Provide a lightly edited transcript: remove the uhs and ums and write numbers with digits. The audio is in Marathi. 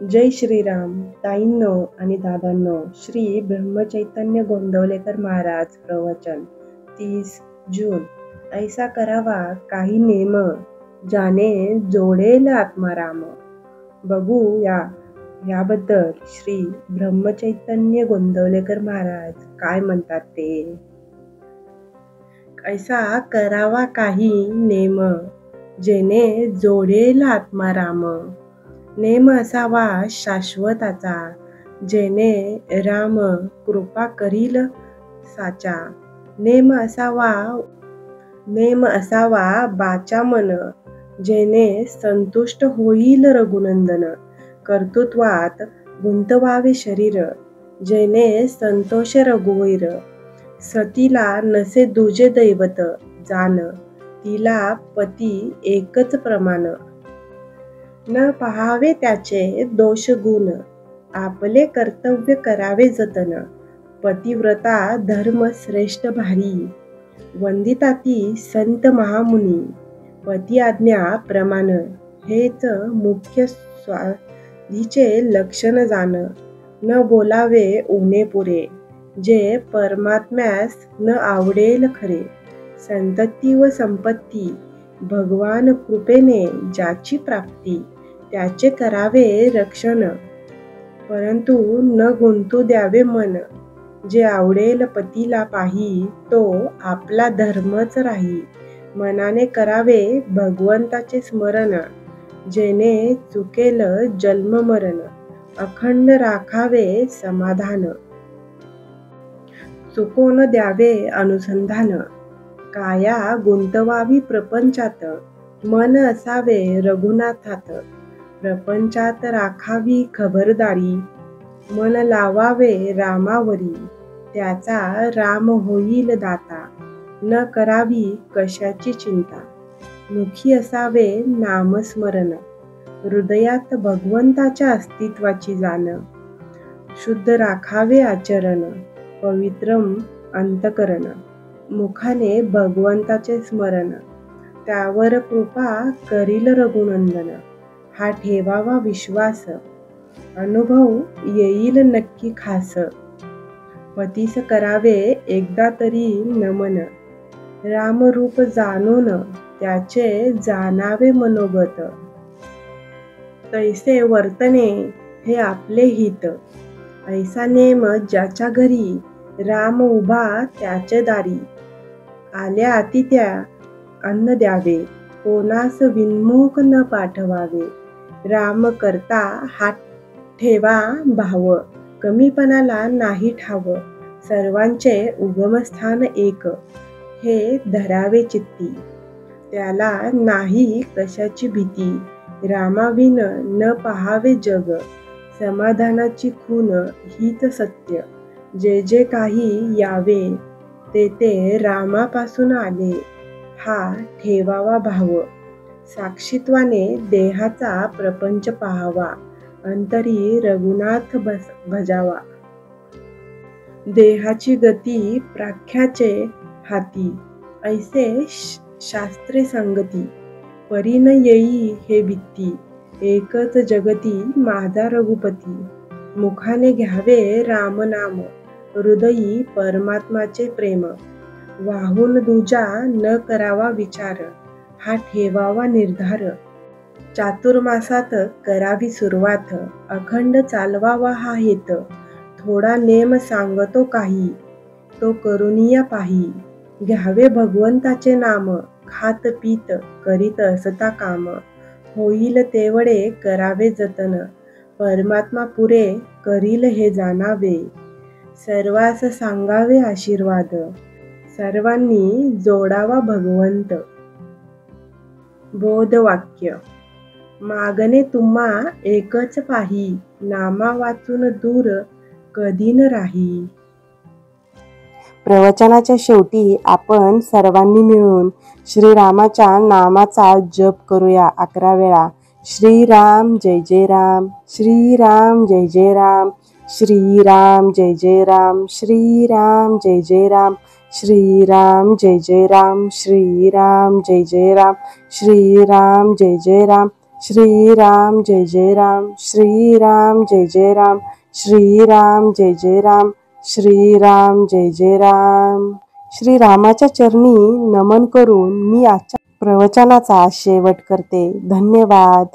जय श्रीराम ताईंनो आणि दादांनो. श्री ब्रह्मचैतन्य गोंदवलेकर महाराज प्रवचन 30 जून. ऐसा करावा काही नेम, जाने जोडेल आत्माराम. बघू याबद्दल श्री ब्रह्मचैतन्य गोंदवलेकर महाराज काय म्हणतात ते. ऐसा करावा काही नेम, जेने जोडेल आत्माराम. नेम असावा शाश्वताचा, जेने राम कृपा करील साचा. नेम असावा बाचा मन, जेने संतुष्ट होईल रघुनंदन. कर्तृत्वात गुंतवावे शरीर, जेने संतोष रघुवीर. सतीला नसे दुजे दैवत, जान तिला पती एकच प्रमाण. न पहावे त्याचे दोष गुण, आपले कर्तव्य करावे जतन. पतिव्रता धर्म श्रेष्ठ भारी, वंदिता ती संत महामुनी. पती आज्ञा प्रमाण, हेच मुख्य स्वाधीचे लक्षण जाण. न बोलावे ऊने पुरे, जे परमात्म्यास न आवडेल खरे. संतती व संपत्ती भगवान कृपेने ज्याची प्राप्ती, त्याचे करावे रक्षण. परंतु न गुंतू द्यावे मन, जे आवडेल पतीला पाही, तो आपला धर्मच राही. मनाने करावे भगवंताचे स्मरण, जेने चुकेल जन्म मरण. अखंड राखावे समाधान, चुकून द्यावे अनुसंधान. काया गुंतवावी प्रपंचात, मन असावे रघुनाथात. प्रपंचात राखावी खबरदारी, मन लावावे रामावरी. त्याचा राम होईल दाता, न करावी कशाची चिंता. मुखी असावे नामस्मरण, हृदयात भगवंताच्या अस्तित्वाची जाण. शुद्ध राखावे आचरण, पवित्रम अंतकरण. मुखाने भगवंताचे स्मरण, त्यावर कृपा करील रघुनंदन. हा ठेवावा विश्वास, अनुभव येईल नक्की खास. पतीस करावे एकदा तरी नमन, रामरूप जाणून त्याचे जाणावे मनोगत. तैसे वर्तने हे आपले हित, ऐसा नेम ज्याच्या घरी. राम उभा त्याचे दारी, आल्या अतिथ्या अन्न द्यावे. कोणास विनमुख न पाठवावे, राम करता हात ठेवा भाव. कमीपणाला नाही ठाव, सर्वांचे उगमस्थान एक. हे धरावे चित्ती, त्याला नाही कशाची भीती. रामाविन न पहावे जग, समाधानाची खून हीच सत्य. जे जे काही यावे, ते रामापासून आले. हा ठेवावा भाव, साक्षीत्वाने देहाचा प्रपंच पाहावा. अंतरी रघुनाथ भजावा, देहाची गती प्राख्याचे हाती. ऐसे शास्त्रे संगती, परी न येई हे भित्ती. एकच जगती माझा रघुपती, मुखाने घ्यावे रामनाम. हृदयी परमात्माचे प्रेम, वाहून दुजा न करावा विचार. हा ठेवावा निर्धार, चातुर्मासात करावी सुरुवात. अखंड चालवावा हा हेत, थोडा नेम सांगतो काही. तो करुनिया पाही, घ्यावे भगवंताचे नाम. खात पीत करीत असता काम, होईल तेवढे करावे जतन. परमात्मा पुरे करील हे जाणावे, सर्वास सांगावे आशीर्वाद. सर्वांनी जोडावा भगवंत. बोधवाक्य, मागणे तुम्हा एकच पाही. नामा वाचून दूर कधी न राही. प्रवचनाच्या शेवटी आपण सर्वांनी मिळून श्रीरामाच्या नामाचा जप करूया 11 वेळा. श्रीराम जय जय राम, श्रीराम जय जय राम, श्रीराम जय जय राम, श्रीराम जय जय राम, श्रीराम जय जय राम, श्रीराम जय जय राम, श्रीराम जय जय राम, श्रीराम जय जय राम, श्रीराम जय जय राम, श्रीराम जय जय राम, श्रीराम जय जय राम. श्रीरामाच्या चरणी नमन करून मी आजच्या प्रवचनाचा शेवट करते. धन्यवाद.